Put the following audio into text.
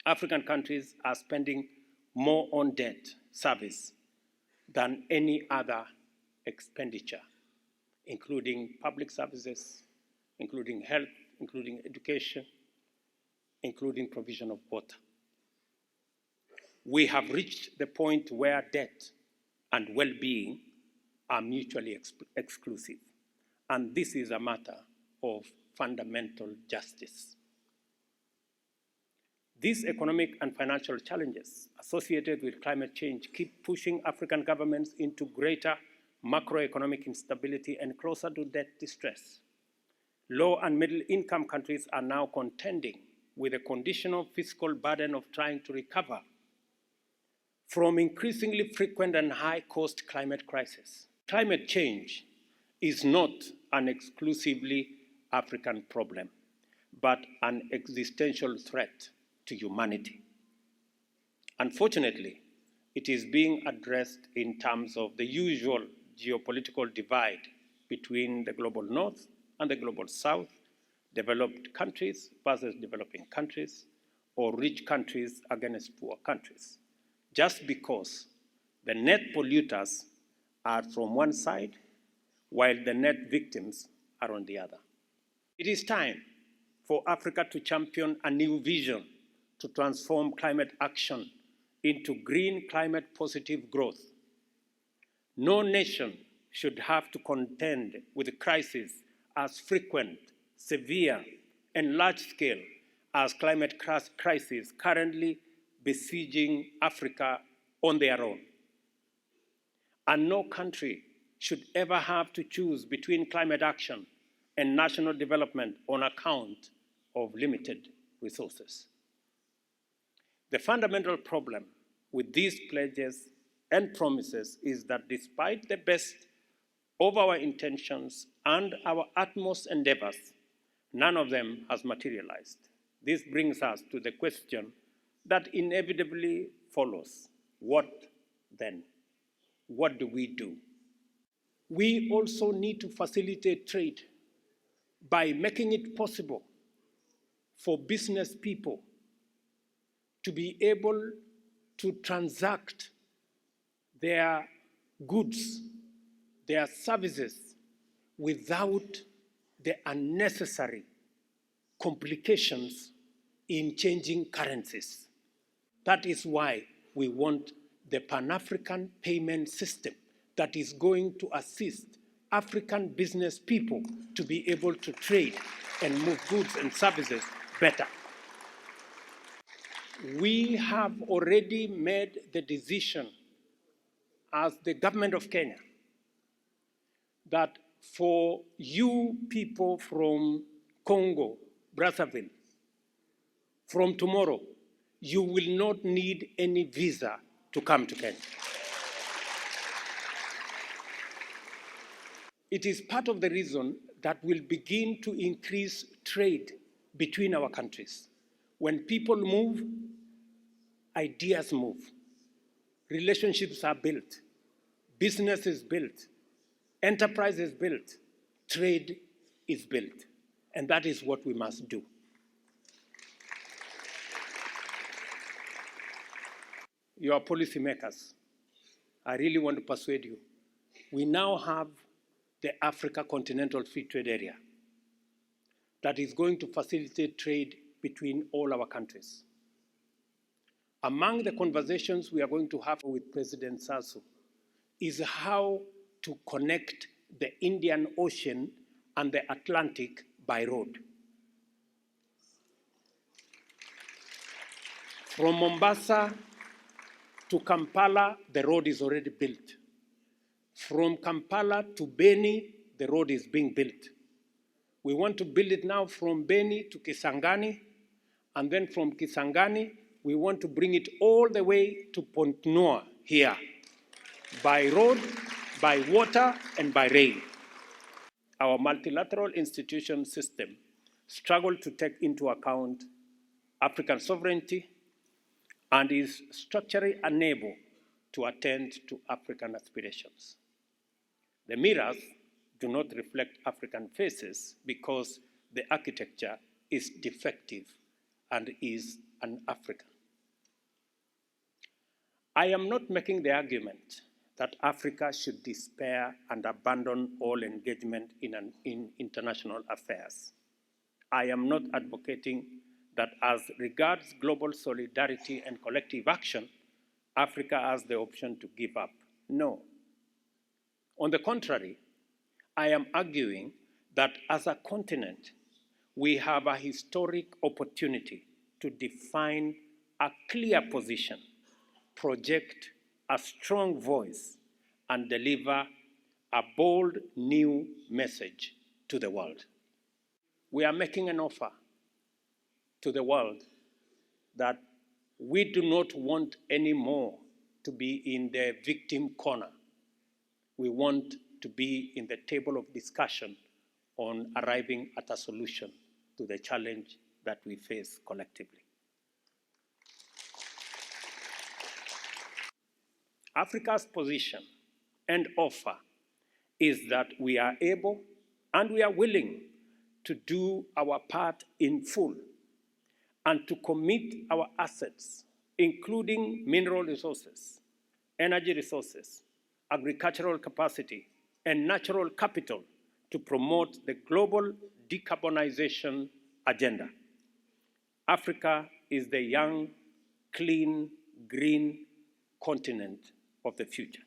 African countries are spending more on debt service than any other expenditure, including public services, including health, including education, including provision of water. We have reached the point where debt and well-being are mutually exclusive, and this is a matter of fundamental justice. These economic and financial challenges associated with climate change keep pushing African governments into greater macroeconomic instability and closer to debt distress. Low and middle-income countries are now contending with a conditional fiscal burden of trying to recover from increasingly frequent and high-cost climate crisis. Climate change is not an exclusively African problem, but an existential threat to humanity. Unfortunately, it is being addressed in terms of the usual geopolitical divide between the global north and the global south, developed countries versus developing countries, or rich countries against poor countries, just because the net polluters are from one side while the net victims are on the other. It is time for Africa to champion a new vision to transform climate action into green climate positive growth. No nation should have to contend with crises as frequent, severe, and large-scale as climate crises currently besieging Africa on their own. And no country should ever have to choose between climate action and national development on account of limited resources. The fundamental problem with these pledges and promises is that despite the best of our intentions and our utmost endeavors, none of them has materialized. This brings us to the question that inevitably follows. What then? What do we do? We also need to facilitate trade by making it possible for business people to be able to transact their goods, their services, without the unnecessary complications in changing currencies. That is why we want the Pan-African payment system that is going to assist African business people to be able to trade and move goods and services better. We have already made the decision as the government of Kenya that for you people from Congo, Brazzaville, from tomorrow, you will not need any visa to come to Kenya. It is part of the reason that will begin to increase trade between our countries. When people move, ideas move, relationships are built, business is built, enterprise is built, trade is built, and that is what we must do. You are policymakers. I really want to persuade you. We now have the Africa Continental Free Trade Area that is going to facilitate trade between all our countries. Among the conversations we are going to have with President Sassou is how to connect the Indian Ocean and the Atlantic by road. From Mombasa to Kampala, the road is already built. From Kampala to Beni, the road is being built. We want to build it now from Beni to Kisangani, and then from Kisangani, we want to bring it all the way to Pont-Noir here, by road, by water, and by rail. Our multilateral institution system struggled to take into account African sovereignty and is structurally unable to attend to African aspirations. The mirrors do not reflect African faces because the architecture is defective and is un-African. I am not making the argument that Africa should despair and abandon all engagement in international affairs. I am not advocating that as regards global solidarity and collective action, Africa has the option to give up. No. On the contrary, I am arguing that as a continent, we have a historic opportunity to define a clear position, project a strong voice, and deliver a bold new message to the world. We are making an offer to the world that we do not want anymore to be in the victim corner. We want to be in the table of discussion on arriving at a solution to the challenge that we face collectively. Africa's position and offer is that we are able and we are willing to do our part in full and to commit our assets, including mineral resources, energy resources, agricultural capacity, and natural capital to promote the global decarbonization agenda. Africa is the young, clean, green continent of the future.